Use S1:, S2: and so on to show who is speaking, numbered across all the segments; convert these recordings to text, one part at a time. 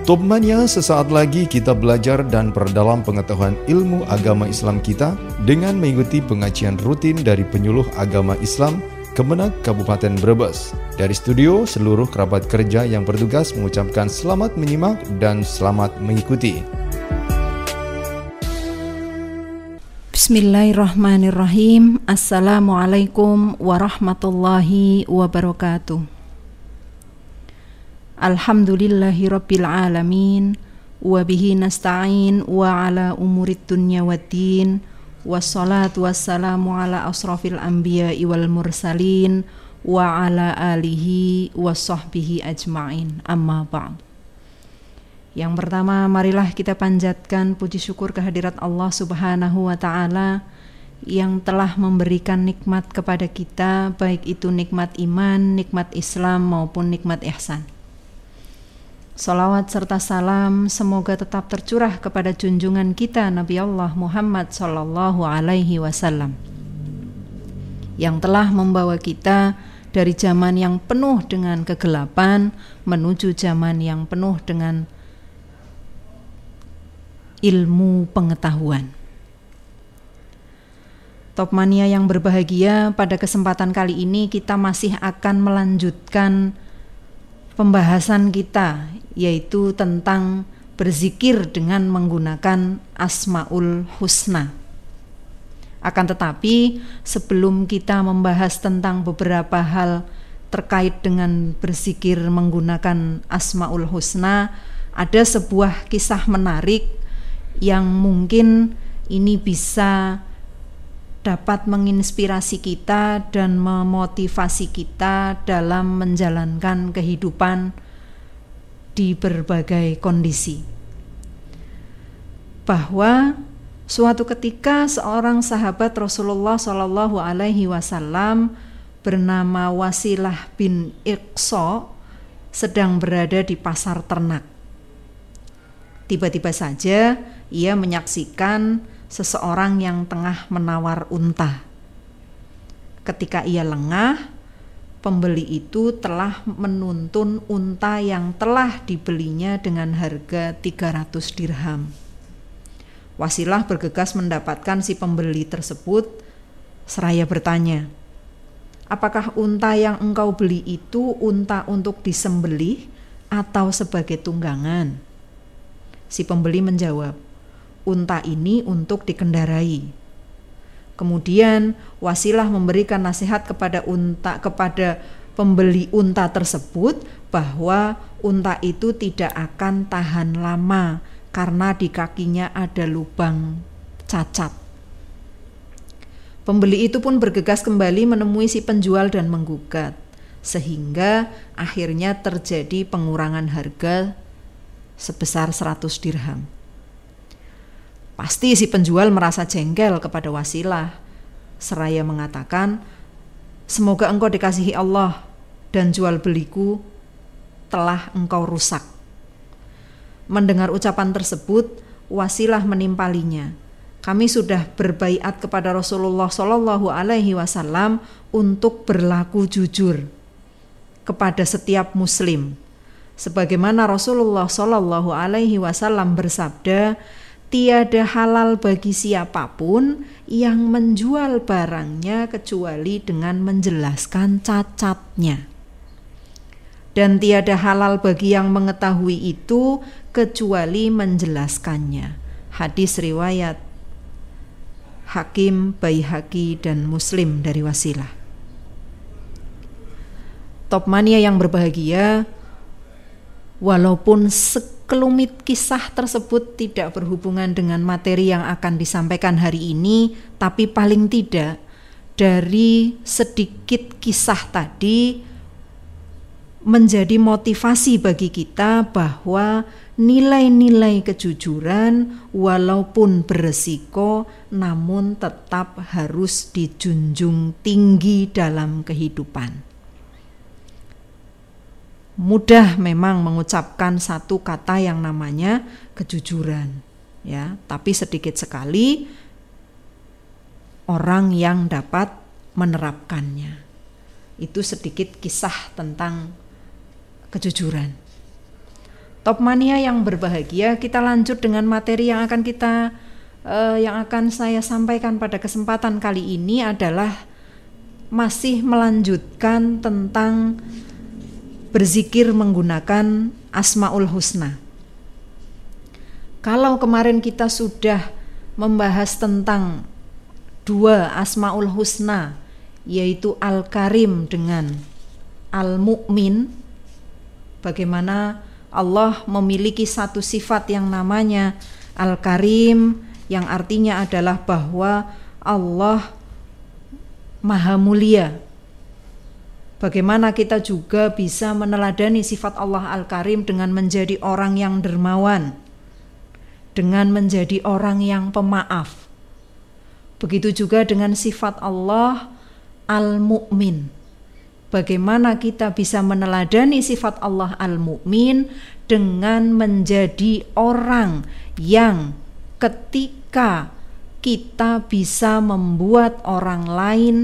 S1: Topmania, sesaat lagi kita belajar dan perdalam pengetahuan ilmu agama Islam kita dengan mengikuti pengajian rutin dari penyuluh agama Islam Kemenak Kabupaten Brebes. Dari studio, seluruh kerabat kerja yang bertugas mengucapkan selamat menyimak dan selamat mengikuti.
S2: Bismillahirrahmanirrahim. Assalamualaikum warahmatullahi wabarakatuh. Alhamdulillahi rabbil alamin, wa bihi nasta'in wa ala umurid dunya waddin, wassalatu wassalamu ala asrafil anbiya'i wal mursalin wa ala alihi wa sahbihi ajma'in, amma ba'd. Yang pertama, marilah kita panjatkan puji syukur kehadirat Allah subhanahu wa ta'ala yang telah memberikan nikmat kepada kita, baik itu nikmat iman, nikmat Islam maupun nikmat ihsan. Salawat serta salam semoga tetap tercurah kepada junjungan kita Nabi Allah Muhammad sallallahu alaihi wasallam yang telah membawa kita dari zaman yang penuh dengan kegelapan menuju zaman yang penuh dengan ilmu pengetahuan. Topmania yang berbahagia, pada kesempatan kali ini kita masih akan melanjutkan pembahasan kita, yaitu tentang berzikir dengan menggunakan Asmaul Husna. Akan tetapi sebelum kita membahas tentang beberapa hal terkait dengan berzikir menggunakan Asmaul Husna, ada sebuah kisah menarik yang mungkin ini bisa dapat menginspirasi kita dan memotivasi kita dalam menjalankan kehidupan di berbagai kondisi. Bahwa suatu ketika seorang sahabat Rasulullah Shallallahu Alaihi Wasallam bernama Wasilah bin Iqsa sedang berada di pasar ternak. Tiba-tiba saja ia menyaksikan seseorang yang tengah menawar unta. Ketika ia lengah, pembeli itu telah menuntun unta yang telah dibelinya dengan harga 300 dirham. Wasilah bergegas mendapatkan si pembeli tersebut, seraya bertanya, "Apakah unta yang engkau beli itu unta untuk disembelih atau sebagai tunggangan?" Si pembeli menjawab, "Unta ini untuk dikendarai." Kemudian Wasilah memberikan nasihat kepada pembeli unta tersebut bahwa unta itu tidak akan tahan lama karena di kakinya ada lubang cacat. Pembeli itu pun bergegas kembali menemui si penjual dan menggugat, sehingga akhirnya terjadi pengurangan harga sebesar 100 dirham. Pasti si penjual merasa jengkel kepada Wasilah, seraya mengatakan, "Semoga engkau dikasihi Allah dan jual beliku telah engkau rusak." Mendengar ucapan tersebut, Wasilah menimpalinya, "Kami sudah berbaiat kepada Rasulullah Shallallahu Alaihi Wasallam untuk berlaku jujur kepada setiap muslim. Sebagaimana Rasulullah Shallallahu Alaihi Wasallam bersabda, tiada halal bagi siapapun yang menjual barangnya kecuali dengan menjelaskan cacatnya. Dan tiada halal bagi yang mengetahui itu kecuali menjelaskannya." Hadis riwayat Hakim, Baihaqi, dan Muslim dari Wasilah. Topmania yang berbahagia, walaupun sekelumit kisah tersebut tidak berhubungan dengan materi yang akan disampaikan hari ini, tapi paling tidak dari sedikit kisah tadi menjadi motivasi bagi kita bahwa nilai-nilai kejujuran walaupun beresiko namun tetap harus dijunjung tinggi dalam kehidupan. Mudah memang mengucapkan satu kata yang namanya kejujuran, ya, tapi sedikit sekali orang yang dapat menerapkannya. Itu sedikit kisah tentang kejujuran. Top Mania yang berbahagia, kita lanjut dengan materi yang akan saya sampaikan pada kesempatan kali ini adalah masih melanjutkan tentang berzikir menggunakan Asmaul Husna. Kalau kemarin kita sudah membahas tentang dua Asmaul Husna, yaitu Al-Karim dengan Al-Mu'min, bagaimana Allah memiliki satu sifat yang namanya Al-Karim, yang artinya adalah bahwa Allah Maha Mulia. Bagaimana kita juga bisa meneladani sifat Allah Al-Karim dengan menjadi orang yang dermawan, dengan menjadi orang yang pemaaf. Begitu juga dengan sifat Allah Al-Mu'min. Bagaimana kita bisa meneladani sifat Allah Al-Mu'min dengan menjadi orang yang ketika kita bisa membuat orang lain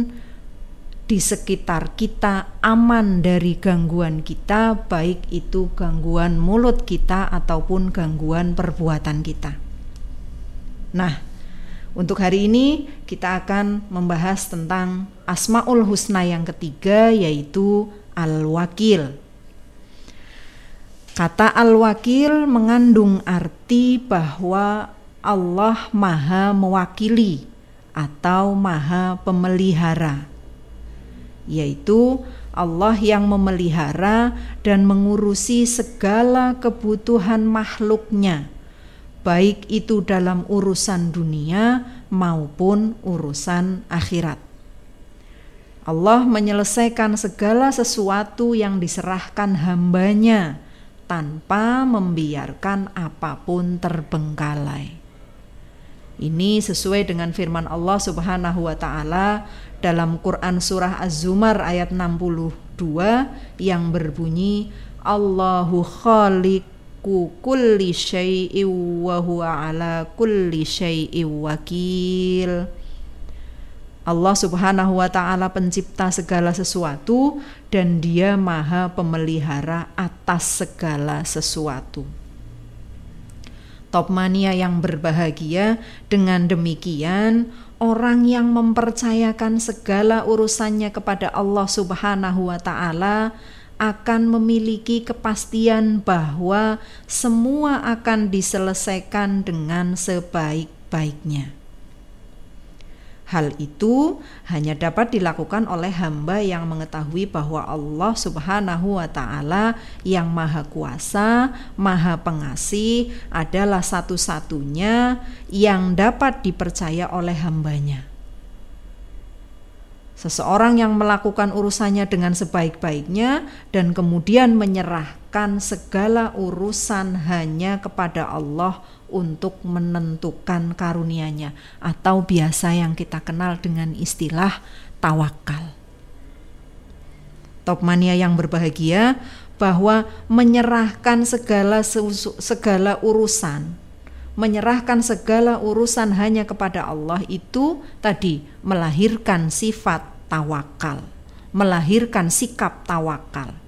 S2: di sekitar kita aman dari gangguan kita, baik itu gangguan mulut kita ataupun gangguan perbuatan kita. Nah, untuk hari ini kita akan membahas tentang Asmaul Husna yang ketiga, yaitu Al-Wakil. Kata Al-Wakil mengandung arti bahwa Allah Maha Mewakili atau Maha Pemelihara, yaitu Allah yang memelihara dan mengurusi segala kebutuhan makhluknya, baik itu dalam urusan dunia maupun urusan akhirat. Allah menyelesaikan segala sesuatu yang diserahkan hambanya tanpa membiarkan apapun terbengkalai. Ini sesuai dengan firman Allah Subhanahu wa ta'ala dalam Quran surah Az-Zumar ayat 62 yang berbunyi, Allahu khaliqu kulli syai'in wa huwa ala kulli syai'in wakil. Allah Subhanahu wa ta'ala pencipta segala sesuatu dan Dia Maha Pemelihara atas segala sesuatu. Top Mania yang berbahagia, dengan demikian orang yang mempercayakan segala urusannya kepada Allah Subhanahu wa ta'ala akan memiliki kepastian bahwa semua akan diselesaikan dengan sebaik-baiknya. Hal itu hanya dapat dilakukan oleh hamba yang mengetahui bahwa Allah Subhanahu wa ta'ala yang Maha Kuasa, Maha Pengasih adalah satu-satunya yang dapat dipercaya oleh hambanya. Seseorang yang melakukan urusannya dengan sebaik-baiknya dan kemudian menyerahkan segala urusan hanya kepada Allah untuk menentukan karunia-Nya, atau biasa yang kita kenal dengan istilah tawakal. Top Mania yang berbahagia, bahwa menyerahkan segala urusan, menyerahkan segala urusan hanya kepada Allah itu tadi melahirkan sifat tawakal, melahirkan sikap tawakal.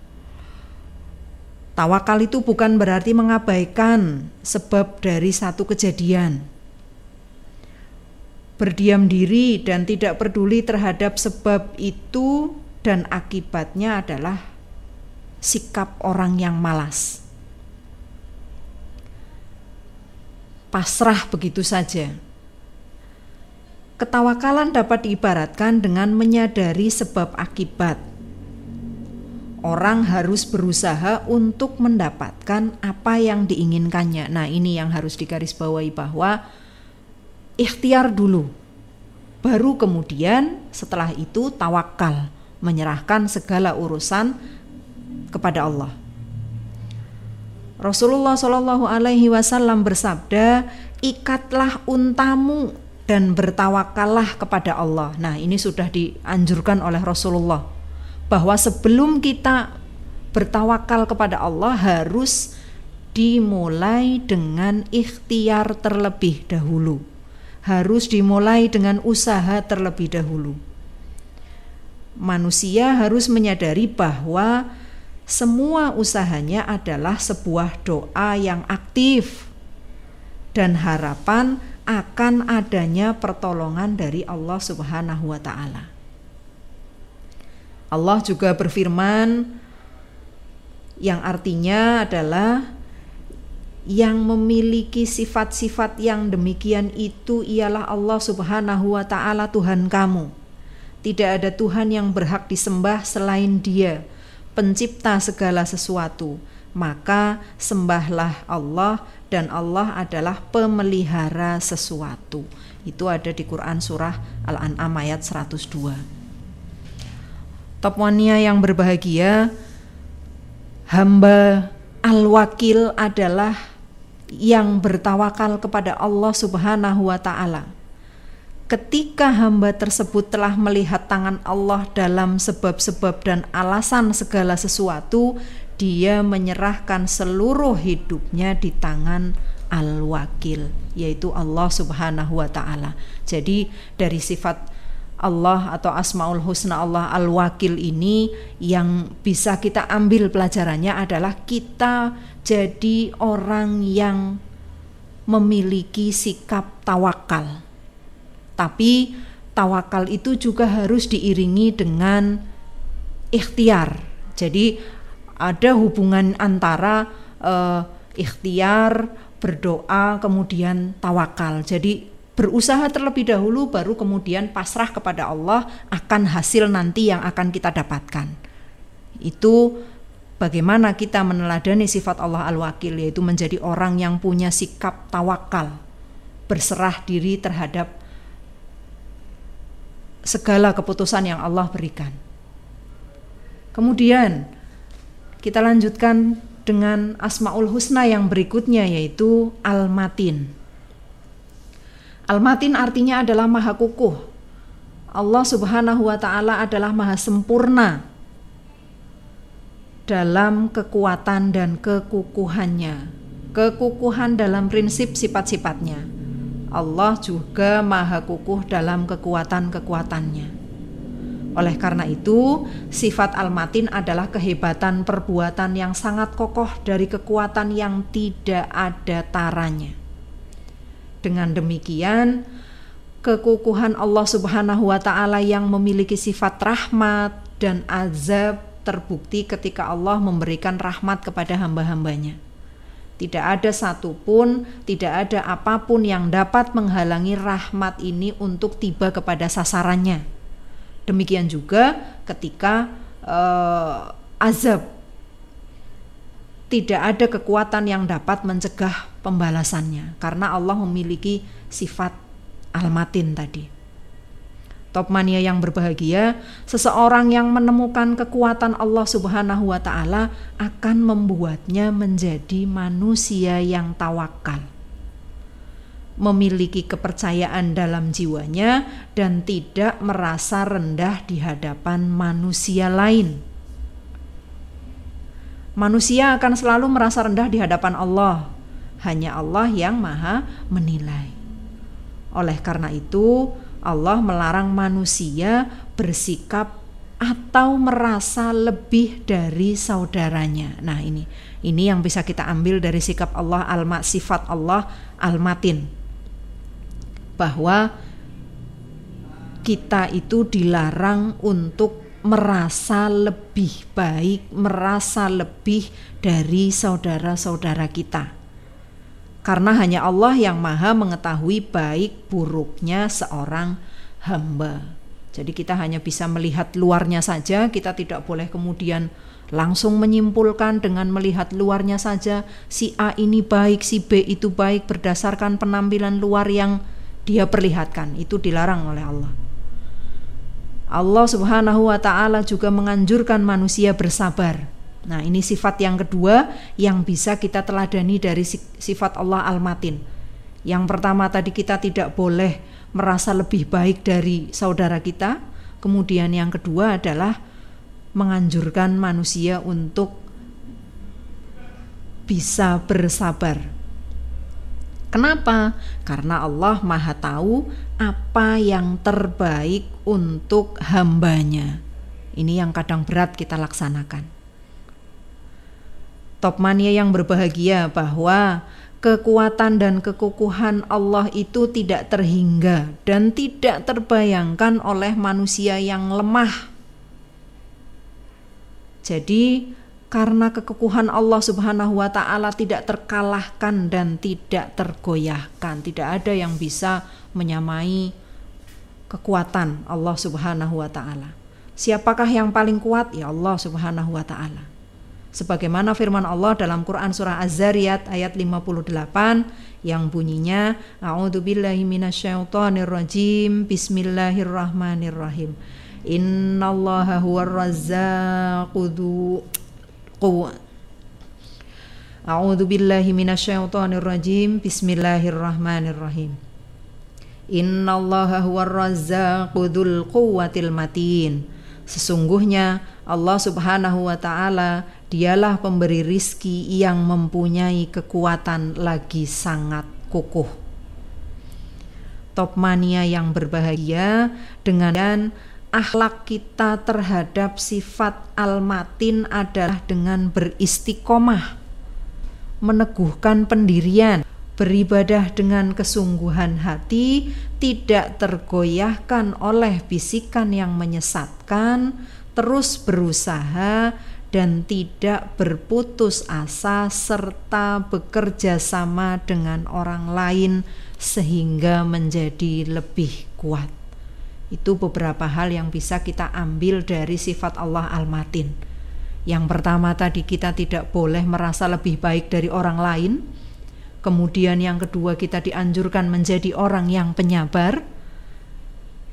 S2: Tawakal itu bukan berarti mengabaikan sebab dari satu kejadian, berdiam diri dan tidak peduli terhadap sebab itu, dan akibatnya adalah sikap orang yang malas, pasrah begitu saja. Ketawakalan dapat diibaratkan dengan menyadari sebab akibat. Orang harus berusaha untuk mendapatkan apa yang diinginkannya. Nah, ini yang harus digarisbawahi, bahwa ikhtiar dulu, baru kemudian setelah itu tawakal, menyerahkan segala urusan kepada Allah. Rasulullah Shallallahu Alaihi Wasallam bersabda, ikatlah untamu dan bertawakallah kepada Allah. Nah, ini sudah dianjurkan oleh Rasulullah, bahwa sebelum kita bertawakal kepada Allah harus dimulai dengan ikhtiar terlebih dahulu, harus dimulai dengan usaha terlebih dahulu. Manusia harus menyadari bahwa semua usahanya adalah sebuah doa yang aktif dan harapan akan adanya pertolongan dari Allah Subhanahu wa Ta'ala. Allah juga berfirman yang artinya adalah yang memiliki sifat-sifat yang demikian itu ialah Allah Subhanahu wa Ta'ala, Tuhan kamu. Tidak ada Tuhan yang berhak disembah selain Dia, pencipta segala sesuatu. Maka sembahlah Allah, dan Allah adalah pemelihara sesuatu. Itu ada di Quran surah Al-An'am ayat 102. Topwania yang berbahagia, hamba Al-Wakil adalah yang bertawakal kepada Allah Subhanahu wa Ta'ala. Ketika hamba tersebut telah melihat tangan Allah dalam sebab-sebab dan alasan segala sesuatu, dia menyerahkan seluruh hidupnya di tangan Al-Wakil, yaitu Allah Subhanahu wa Ta'ala. Jadi dari sifat Allah atau Asmaul Husna Allah Al-Wakil ini yang bisa kita ambil pelajarannya adalah kita jadi orang yang memiliki sikap tawakal. Tapi tawakal itu juga harus diiringi dengan ikhtiar. Jadi ada hubungan antara ikhtiar, berdoa, kemudian tawakal. Jadi berusaha terlebih dahulu, baru kemudian pasrah kepada Allah akan hasil nanti yang akan kita dapatkan. Itu bagaimana kita meneladani sifat Allah Al-Wakil, yaitu menjadi orang yang punya sikap tawakal, berserah diri terhadap segala keputusan yang Allah berikan. Kemudian kita lanjutkan dengan Asmaul Husna yang berikutnya, yaitu Al-Matin. Al-Matin artinya adalah maha kukuh. Allah Subhanahu wa Ta'ala adalah maha sempurna dalam kekuatan dan kekukuhannya. Kekukuhan dalam prinsip sifat-sifatnya. Allah juga maha kukuh dalam kekuatan-kekuatannya. Oleh karena itu, sifat Al-Matin adalah kehebatan perbuatan yang sangat kokoh dari kekuatan yang tidak ada taranya. Dengan demikian, kekukuhan Allah Subhanahu wa Ta'ala yang memiliki sifat rahmat dan azab terbukti ketika Allah memberikan rahmat kepada hamba-hambanya. Tidak ada satupun, tidak ada apapun yang dapat menghalangi rahmat ini untuk tiba kepada sasarannya. Demikian juga ketika azab, tidak ada kekuatan yang dapat mencegah pembalasannya, karena Allah memiliki sifat Al-Matin tadi. Topmania yang berbahagia, seseorang yang menemukan kekuatan Allah Subhanahu wa Ta'ala akan membuatnya menjadi manusia yang tawakal, memiliki kepercayaan dalam jiwanya dan tidak merasa rendah di hadapan manusia lain. Manusia akan selalu merasa rendah di hadapan Allah. Hanya Allah yang maha menilai. Oleh karena itu, Allah melarang manusia bersikap atau merasa lebih dari saudaranya. Nah, ini yang bisa kita ambil dari sikap Allah, sifat Allah Al-Matin, bahwa kita itu dilarang untuk merasa lebih baik, merasa lebih dari saudara-saudara kita, karena hanya Allah yang maha mengetahui baik buruknya seorang hamba. Jadi kita hanya bisa melihat luarnya saja, kita tidak boleh kemudian langsung menyimpulkan dengan melihat luarnya saja, si A ini baik, si B itu baik berdasarkan penampilan luar yang dia perlihatkan. Itu dilarang oleh Allah. Allah Subhanahu wa Ta'ala juga menganjurkan manusia bersabar. Nah, ini sifat yang kedua yang bisa kita teladani dari sifat Allah Al-Matin. Yang pertama tadi, kita tidak boleh merasa lebih baik dari saudara kita. Kemudian yang kedua adalah menganjurkan manusia untuk bisa bersabar. Kenapa? Karena Allah maha tahu apa yang terbaik untuk hambanya. Ini yang kadang berat kita laksanakan. Topmania yang berbahagia, bahwa kekuatan dan kekukuhan Allah itu tidak terhingga dan tidak terbayangkan oleh manusia yang lemah. Jadi karena kekukuhan Allah Subhanahu wa ta'ala tidak terkalahkan dan tidak tergoyahkan, tidak ada yang bisa menyamai kekuatan Allah Subhanahu wa ta'ala. Siapakah yang paling kuat? Ya Allah Subhanahu wa ta'ala. Sebagaimana firman Allah dalam Quran surah Az-Zariyat ayat 58 yang bunyinya, A'udzubillahi minasyaitonirrajim, Bismillahirrahmanirrahim. Innallaha huwar razzaqu dzu quwwah. A'udzubillahi minasyaitonirrajim, Bismillahirrahmanirrahim. Innallaha huwar razzaqu dzul quwwatil matin. Sesungguhnya Allah Subhanahu wa ta'ala dialah pemberi rizki yang mempunyai kekuatan lagi sangat kukuh. Topmania yang berbahagia dengan akhlak kita terhadap sifat al-matin adalah dengan beristiqomah, meneguhkan pendirian, beribadah dengan kesungguhan hati, tidak tergoyahkan oleh bisikan yang menyesatkan, terus berusaha dan tidak berputus asa, serta bekerja sama dengan orang lain sehingga menjadi lebih kuat. Itu beberapa hal yang bisa kita ambil dari sifat Allah Al-Matin. Yang pertama tadi, kita tidak boleh merasa lebih baik dari orang lain. Kemudian yang kedua, kita dianjurkan menjadi orang yang penyabar.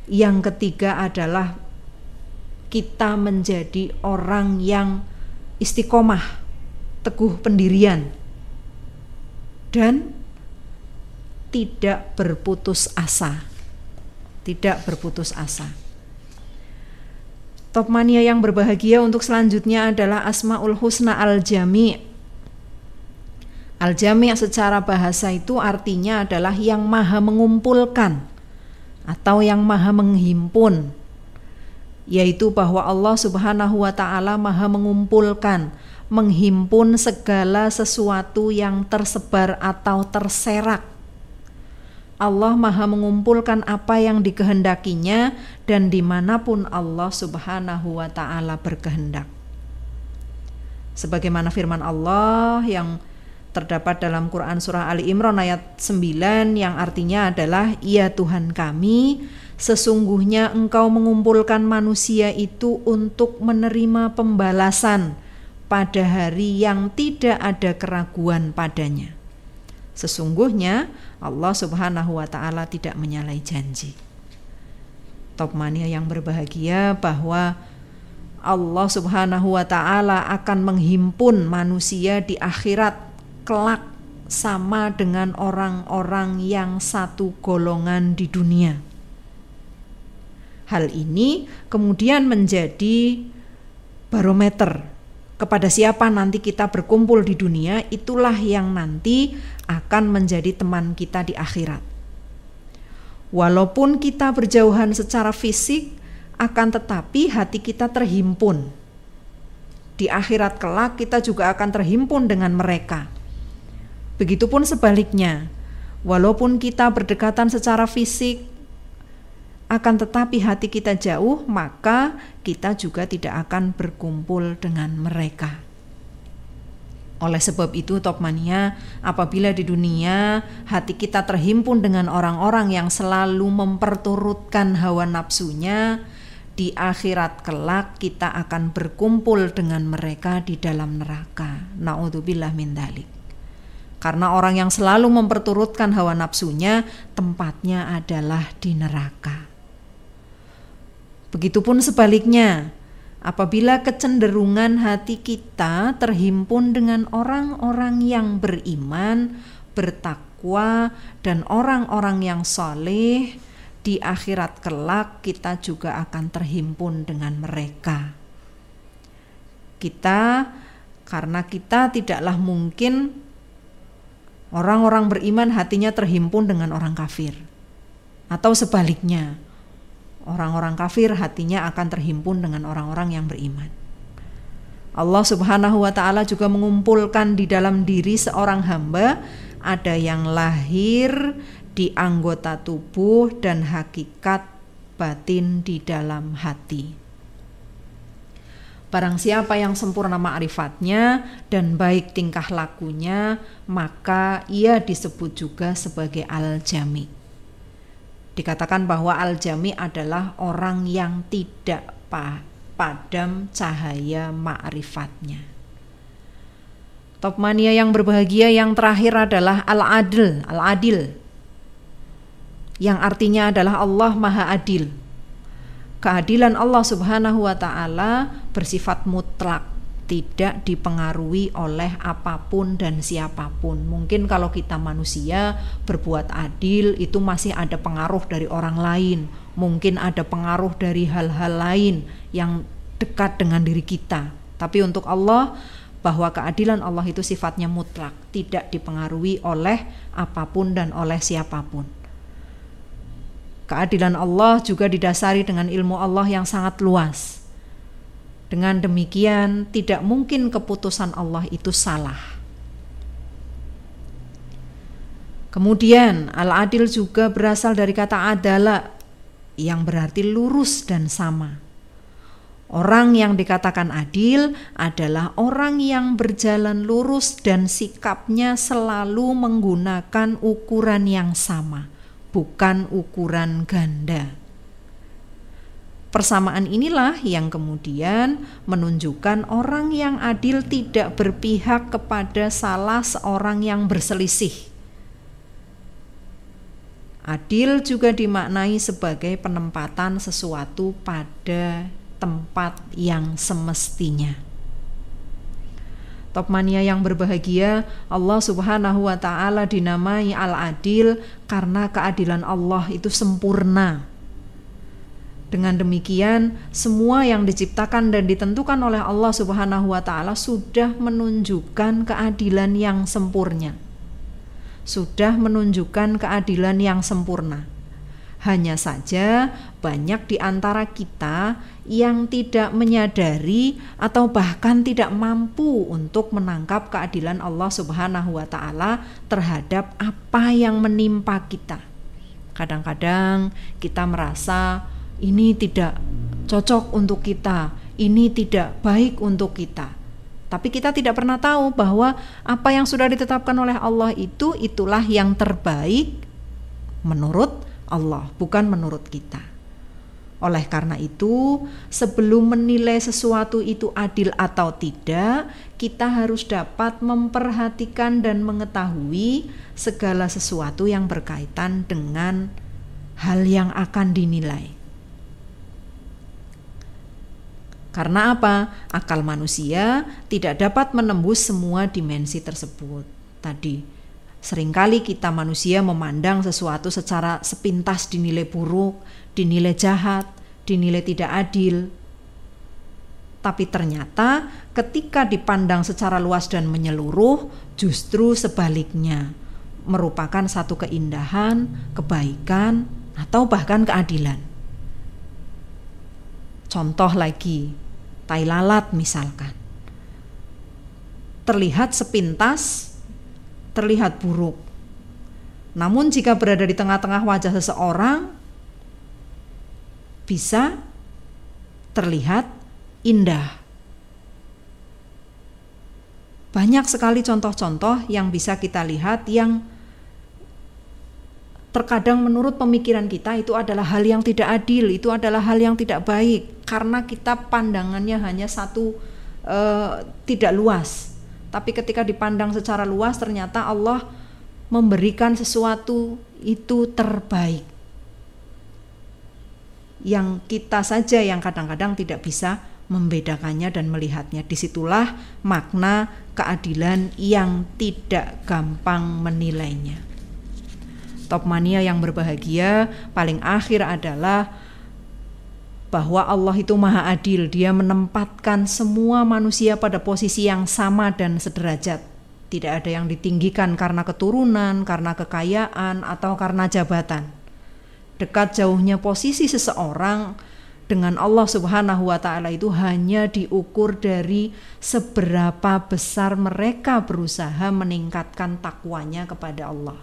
S2: Yang ketiga adalah kita menjadi orang yang istiqomah, teguh pendirian, dan tidak berputus asa. Tidak berputus asa. Topmania yang berbahagia untuk selanjutnya adalah Asmaul Husna Al-Jami'. Al-Jami' secara bahasa itu artinya adalah yang maha mengumpulkan atau yang maha menghimpun, yaitu bahwa Allah Subhanahu wa ta'ala maha mengumpulkan, menghimpun segala sesuatu yang tersebar atau terserak. Allah maha mengumpulkan apa yang dikehendakinya dan dimanapun Allah Subhanahu wa ta'ala berkehendak. Sebagaimana firman Allah yang terdapat dalam Quran surah Ali Imran ayat 9 yang artinya adalah, Ya Tuhan kami, sesungguhnya Engkau mengumpulkan manusia itu untuk menerima pembalasan pada hari yang tidak ada keraguan padanya. Sesungguhnya Allah Subhanahu wa ta'ala tidak menyalahi janji. Topmania yang berbahagia bahwa Allah Subhanahu wa ta'ala akan menghimpun manusia di akhirat kelak sama dengan orang-orang yang satu golongan di dunia. Hal ini kemudian menjadi barometer kepada siapa nanti kita berkumpul di dunia, itulah yang nanti akan menjadi teman kita di akhirat. Walaupun kita berjauhan secara fisik, akan tetapi hati kita terhimpun. Di akhirat kelak kita juga akan terhimpun dengan mereka. Begitupun sebaliknya, walaupun kita berdekatan secara fisik, akan tetapi hati kita jauh, maka kita juga tidak akan berkumpul dengan mereka. Oleh sebab itu Topmania, apabila di dunia hati kita terhimpun dengan orang-orang yang selalu memperturutkan hawa nafsunya, di akhirat kelak kita akan berkumpul dengan mereka di dalam neraka. Na'udzubillah min dzalik. Karena orang yang selalu memperturutkan hawa nafsunya, tempatnya adalah di neraka. Begitupun sebaliknya, apabila kecenderungan hati kita terhimpun dengan orang-orang yang beriman, bertakwa, dan orang-orang yang saleh, di akhirat kelak kita juga akan terhimpun dengan mereka. Karena kita tidaklah mungkin orang-orang beriman hatinya terhimpun dengan orang kafir, atau sebaliknya, orang-orang kafir hatinya akan terhimpun dengan orang-orang yang beriman. Allah Subhanahu wa ta'ala juga mengumpulkan di dalam diri seorang hamba, ada yang lahir di anggota tubuh dan hakikat batin di dalam hati. Barang siapa yang sempurna ma'rifatnya dan baik tingkah lakunya, maka ia disebut juga sebagai al-jami. Dikatakan bahwa al-jami adalah orang yang tidak padam cahaya ma'rifatnya. Topmania yang berbahagia yang terakhir adalah al-adil, yang artinya adalah Allah Maha Adil. Keadilan Allah Subhanahu wa ta'ala bersifat mutlak, tidak dipengaruhi oleh apapun dan siapapun. Mungkin kalau kita manusia berbuat adil itu masih ada pengaruh dari orang lain, mungkin ada pengaruh dari hal-hal lain yang dekat dengan diri kita. Tapi untuk Allah, bahwa keadilan Allah itu sifatnya mutlak, tidak dipengaruhi oleh apapun dan oleh siapapun. Keadilan Allah juga didasari dengan ilmu Allah yang sangat luas. Dengan demikian, tidak mungkin keputusan Allah itu salah. Kemudian, al-adil juga berasal dari kata adala, yang berarti lurus dan sama. Orang yang dikatakan adil adalah orang yang berjalan lurus dan sikapnya selalu menggunakan ukuran yang sama, bukan ukuran ganda. Persamaan inilah yang kemudian menunjukkan orang yang adil tidak berpihak kepada salah seorang yang berselisih. Adil juga dimaknai sebagai penempatan sesuatu pada tempat yang semestinya. Topmania yang berbahagia, Allah Subhanahu wa ta'ala dinamai al-adil karena keadilan Allah itu sempurna. Dengan demikian, semua yang diciptakan dan ditentukan oleh Allah Subhanahu wa ta'ala sudah menunjukkan keadilan yang sempurna. Sudah menunjukkan keadilan yang sempurna. Hanya saja banyak di antara kita yang tidak menyadari atau bahkan tidak mampu untuk menangkap keadilan Allah Subhanahu wa ta'ala terhadap apa yang menimpa kita. Kadang-kadang kita merasa ini tidak cocok untuk kita, ini tidak baik untuk kita. Tapi kita tidak pernah tahu bahwa apa yang sudah ditetapkan oleh Allah itulah yang terbaik menurut Allah, bukan menurut kita. Oleh karena itu, sebelum menilai sesuatu itu adil atau tidak, kita harus dapat memperhatikan dan mengetahui segala sesuatu yang berkaitan dengan hal yang akan dinilai. Karena apa? Akal manusia tidak dapat menembus semua dimensi tersebut. Tadi, seringkali kita manusia memandang sesuatu secara sepintas dinilai buruk, dinilai jahat, dinilai tidak adil. Tapi ternyata ketika dipandang secara luas dan menyeluruh, justru sebaliknya, merupakan satu keindahan, kebaikan, atau bahkan keadilan. Contoh lagi, tai lalat misalkan. Terlihat sepintas, terlihat buruk. Namun jika berada di tengah-tengah wajah seseorang, bisa terlihat indah. Banyak sekali contoh-contoh yang bisa kita lihat yang terkadang menurut pemikiran kita itu adalah hal yang tidak adil, itu adalah hal yang tidak baik, karena kita pandangannya hanya satu, tidak luas. Tapi ketika dipandang secara luas, ternyata Allah memberikan sesuatu itu terbaik, yang kita saja yang kadang-kadang tidak bisa membedakannya dan melihatnya. Disitulah makna keadilan yang tidak gampang menilainya. Topmania yang berbahagia paling akhir adalah bahwa Allah itu maha adil. Dia menempatkan semua manusia pada posisi yang sama dan sederajat. Tidak ada yang ditinggikan karena keturunan, karena kekayaan, atau karena jabatan. Dekat jauhnya posisi seseorang dengan Allah Subhanahu wa ta'ala itu hanya diukur dari seberapa besar mereka berusaha meningkatkan takwanya kepada Allah.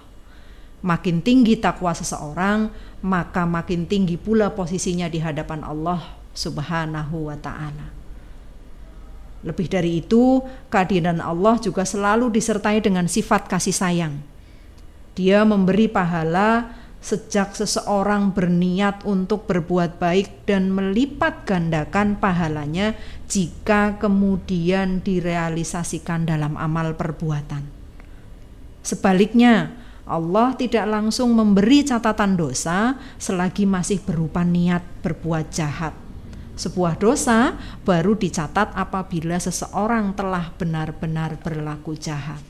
S2: Makin tinggi takwa seseorang, maka makin tinggi pula posisinya di hadapan Allah Subhanahu wa ta'ala. Lebih dari itu, kehadiran Allah juga selalu disertai dengan sifat kasih sayang. Dia memberi pahala sejak seseorang berniat untuk berbuat baik dan melipat gandakan pahalanya jika kemudian direalisasikan dalam amal perbuatan. Sebaliknya, Allah tidak langsung memberi catatan dosa selagi masih berupa niat berbuat jahat. Sebuah dosa baru dicatat apabila seseorang telah benar-benar berlaku jahat.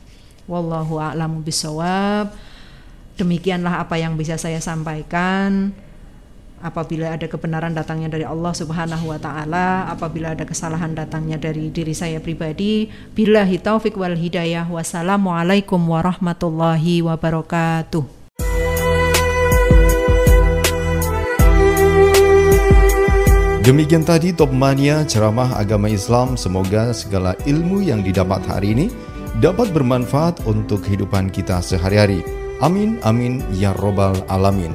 S2: Wallahu a'lamu bishawab. Demikianlah apa yang bisa saya sampaikan. Apabila ada kebenaran datangnya dari Allah Subhanahu wa ta'ala, apabila ada kesalahan datangnya dari diri saya pribadi, billahi taufik wal hidayah. Wassalamualaikum warahmatullahi wabarakatuh.
S1: Demikian tadi Top Mania ceramah agama Islam. Semoga segala ilmu yang didapat hari ini dapat bermanfaat untuk kehidupan kita sehari-hari. Amin, amin, ya robbal alamin.